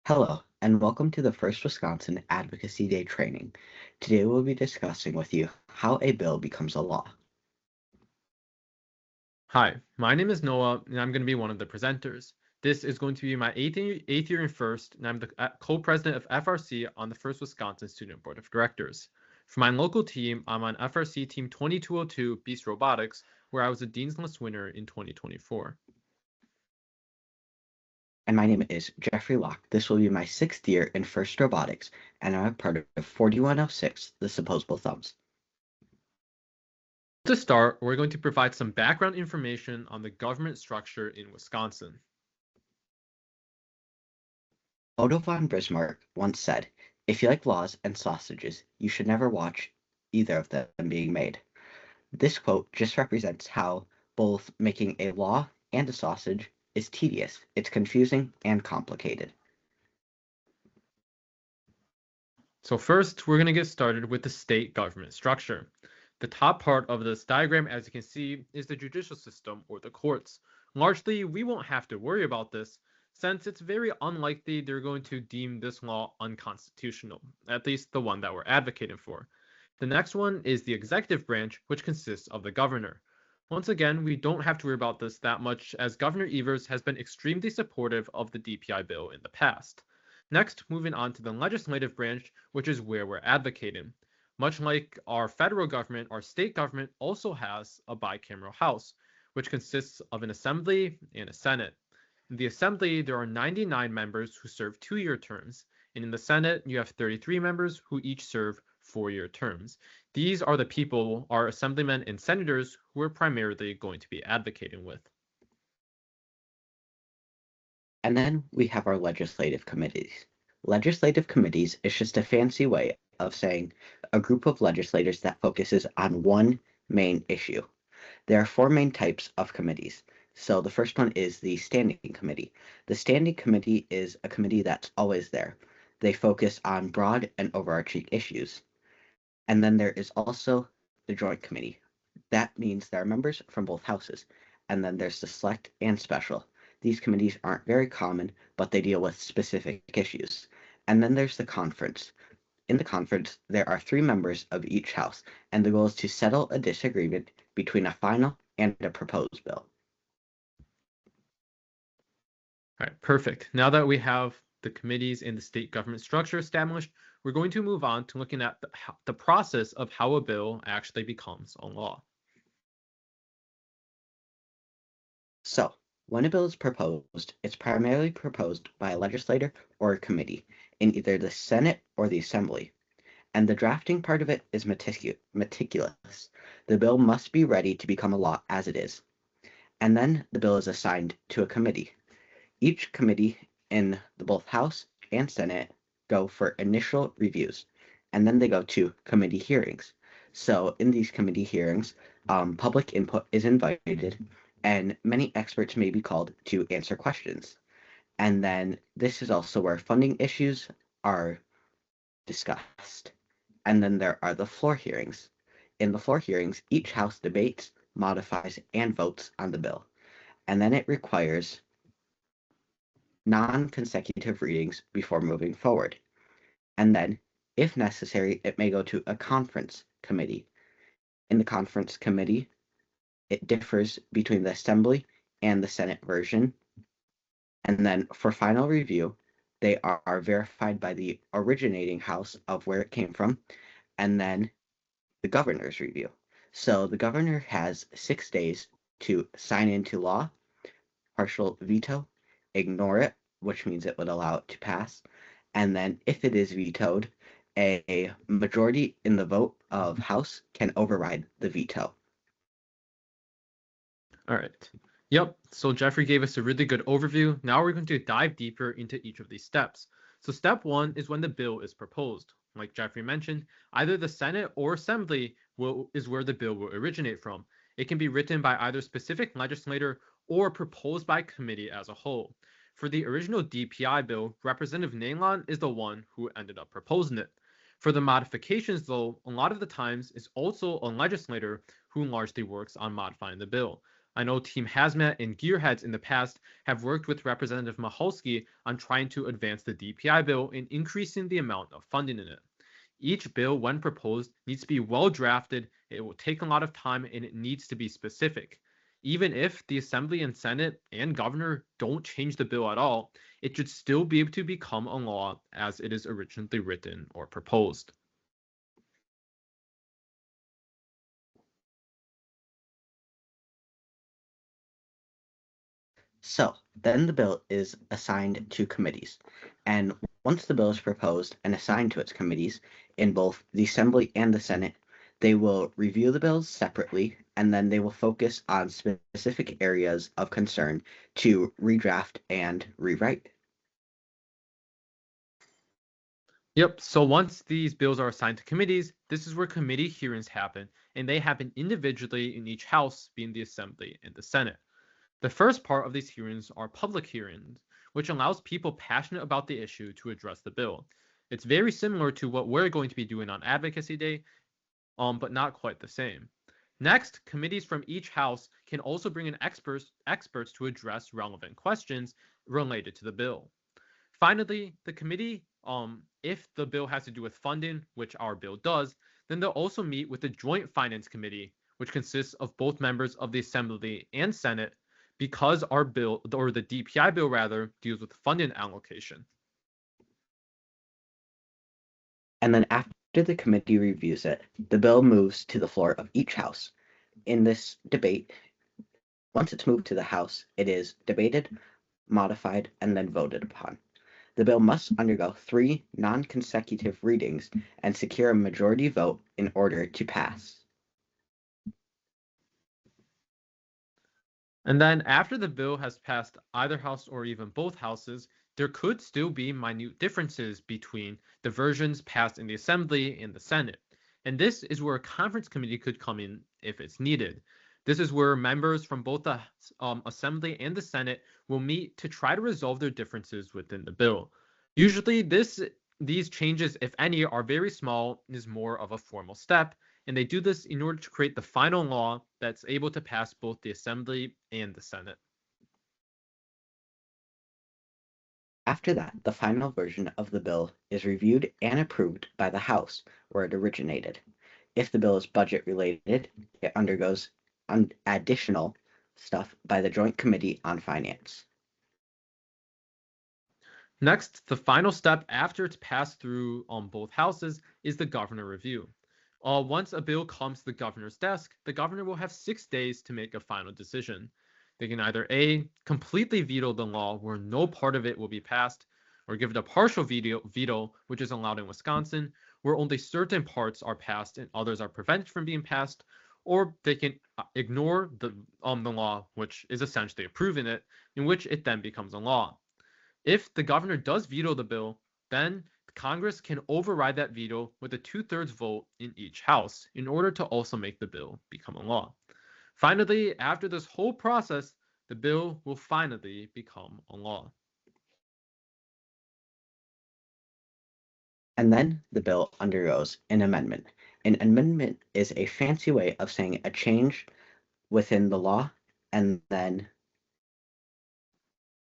Hello, and welcome to the First Wisconsin Advocacy Day training. Today we'll be discussing with you how a bill becomes a law. Hi, my name is Noah, and I'm going to be one of the presenters. This is going to be my eighth year in First, and I'm the co-president of FRC on the First Wisconsin Student Board of Directors. For my local team, I'm on FRC Team 2202 Beast Robotics, where I was a Dean's List winner in 2024. And my name is Jeffrey Locke. This will be my 6th year in First Robotics, and I'm a part of 4106, the Supposable Thumbs. To start, we're going to provide some background information on the government structure in Wisconsin. Otto von Bismarck once said, "If you like laws and sausages, you should never watch either of them being made." This quote just represents how both making a law and a sausage is tedious, it's confusing and complicated. So first, we're going to get started with the state government structure. The top part of this diagram, as you can see, is the judicial system or the courts. Largely, we won't have to worry about this since it's very unlikely they're going to deem this law unconstitutional, at least the one that we're advocating for. The next one is the executive branch, which consists of the governor. Once again, we don't have to worry about this that much as Governor Evers has been extremely supportive of the DPI bill in the past. Next, moving on to the legislative branch, which is where we're advocating. Much like our federal government, our state government also has a bicameral house, which consists of an assembly and a senate. In the assembly, there are 99 members who serve 2-year terms, and in the senate, you have 33 members who each serve 4-year terms. These are the people, our assemblymen and senators, who we're primarily going to be advocating with. And then we have our legislative committees. Legislative committees is just a fancy way of saying a group of legislators that focuses on one main issue. There are 4 main types of committees. So the first one is the standing committee. The standing committee is a committee that's always there. They focus on broad and overarching issues. And then there is also the joint committee. That means there are members from both houses. And then there's the select and special. These committees aren't very common, but they deal with specific issues. And then there's the conference. In the conference, there are 3 members of each house, and the goal is to settle a disagreement between a final and a proposed bill. All right, perfect. Now that we have the committees and the state government structure established, we're going to move on to looking at the process of how a bill actually becomes a law. So, when a bill is proposed, it's primarily proposed by a legislator or a committee in either the Senate or the Assembly. And the drafting part of it is meticulous. The bill must be ready to become a law as it is. And then the bill is assigned to a committee. Each committee in both House and Senate go for initial reviews, and then they go to committee hearings. So in these committee hearings, public input is invited, and many experts may be called to answer questions. And then this is also where funding issues are discussed. And then there are the floor hearings. In the floor hearings, each house debates, modifies, and votes on the bill. And then it requires non-consecutive readings before moving forward. And then, if necessary, it may go to a conference committee. In the conference committee, it differs between the Assembly and the Senate version. And then for final review, they are verified by the originating house of where it came from, and then the governor's review. So the governor has 6 days to sign into law, partial veto, ignore it, which means it would allow it to pass, and then if it is vetoed, a majority in the vote of House can override the veto. All right. Yep, so Jeffrey gave us a really good overview. Now we're going to dive deeper into each of these steps. So step 1 is when the bill is proposed. Like Jeffrey mentioned, either the Senate or Assembly is where the bill will originate from. It can be written by either specific legislator or proposed by committee as a whole. For the original DPI bill, Representative Nalon is the one who ended up proposing it. For the modifications, though, a lot of the times it's also a legislator who largely works on modifying the bill. I know Team Hazmat and Gearheads in the past have worked with Representative Michalski on trying to advance the DPI bill and increasing the amount of funding in it. Each bill, when proposed, needs to be well drafted, it will take a lot of time, and it needs to be specific. Even if the Assembly and Senate and Governor don't change the bill at all, it should still be able to become a law as it is originally written or proposed. So then the bill is assigned to committees, and once the bill is proposed and assigned to its committees in both the Assembly and the Senate, they will review the bills separately, and then they will focus on specific areas of concern to redraft and rewrite. Yep, so once these bills are assigned to committees, this is where committee hearings happen, and they happen individually in each house, being the Assembly and the Senate. The first part of these hearings are public hearings, which allows people passionate about the issue to address the bill. It's very similar to what we're going to be doing on Advocacy Day, but not quite the same. Next, committees from each house can also bring in experts to address relevant questions related to the bill. Finally, the committee, if the bill has to do with funding, which our bill does, then they'll also meet with the Joint Finance Committee, which consists of both members of the Assembly and Senate, because our bill, or the DPI bill rather, deals with funding allocation. And then after the committee reviews it, the bill moves to the floor of each house. In this debate, once it's moved to the House, it is debated, modified, and then voted upon. The bill must undergo 3 non-consecutive readings and secure a majority vote in order to pass. And then after the bill has passed either house or even both houses, there could still be minute differences between the versions passed in the Assembly and the Senate. And this is where a conference committee could come in if it's needed. This is where members from both the Assembly and the Senate will meet to try to resolve their differences within the bill. Usually these changes, if any, are very small and is more of a formal step, and they do this in order to create the final law that's able to pass both the Assembly and the Senate. After that, the final version of the bill is reviewed and approved by the House, where it originated. If the bill is budget related, it undergoes additional stuff by the Joint Committee on Finance. Next, the final step after it's passed through on both houses is the governor review. Once a bill comes to the governor's desk, the governor will have 6 days to make a final decision. They can either A, completely veto the law where no part of it will be passed, or give it a partial veto, which is allowed in Wisconsin, where only certain parts are passed and others are prevented from being passed, or they can ignore the law, which is essentially approving it, in which it then becomes a law. If the governor does veto the bill, then Congress can override that veto with a 2/3 vote in each house in order to also make the bill become a law. Finally, after this whole process, the bill will finally become a law. And then the bill undergoes an amendment. An amendment is a fancy way of saying a change within the law, and then,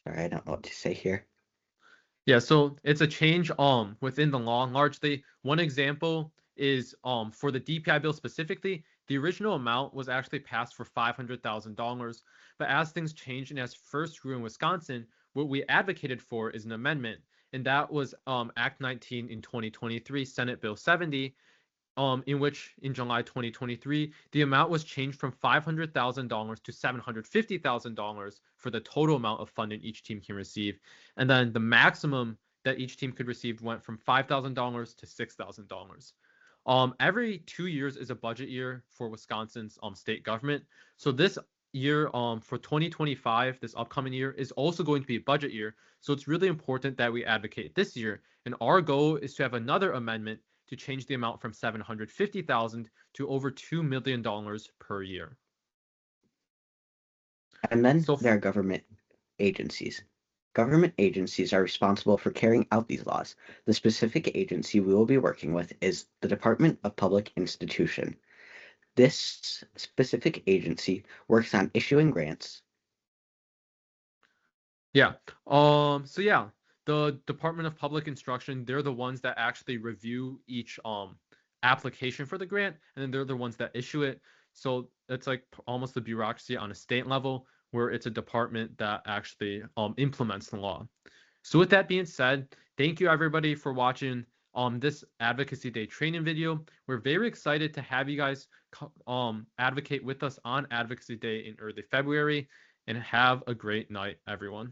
sorry, I don't know what to say here. Yeah, so it's a change within the law largely. One example is for the DPI bill specifically, the original amount was actually passed for $500,000, but as things changed and as first grew in Wisconsin, what we advocated for is an amendment, and that was Act 19 in 2023, Senate Bill 70, in which in July 2023, the amount was changed from $500,000 to $750,000 for the total amount of funding each team can receive. And then the maximum that each team could receive went from $5,000 to $6,000. Every 2 years is a budget year for Wisconsin's state government. So this year, for 2025, this upcoming year, is also going to be a budget year. So it's really important that we advocate this year. And our goal is to have another amendment to change the amount from $750,000 to over $2 million per year. And then there are government agencies. Government agencies are responsible for carrying out these laws. The specific agency we will be working with is the Department of Public Institution. This specific agency works on issuing grants. Yeah. So yeah, the Department of Public Instruction, they're the ones that actually review each application for the grant, and then they're the ones that issue it. So it's like almost the bureaucracy on a state level, where it's a department that actually implements the law. So with that being said, thank you everybody for watching this Advocacy Day training video. We're very excited to have you guys advocate with us on Advocacy Day in early February, and have a great night, everyone.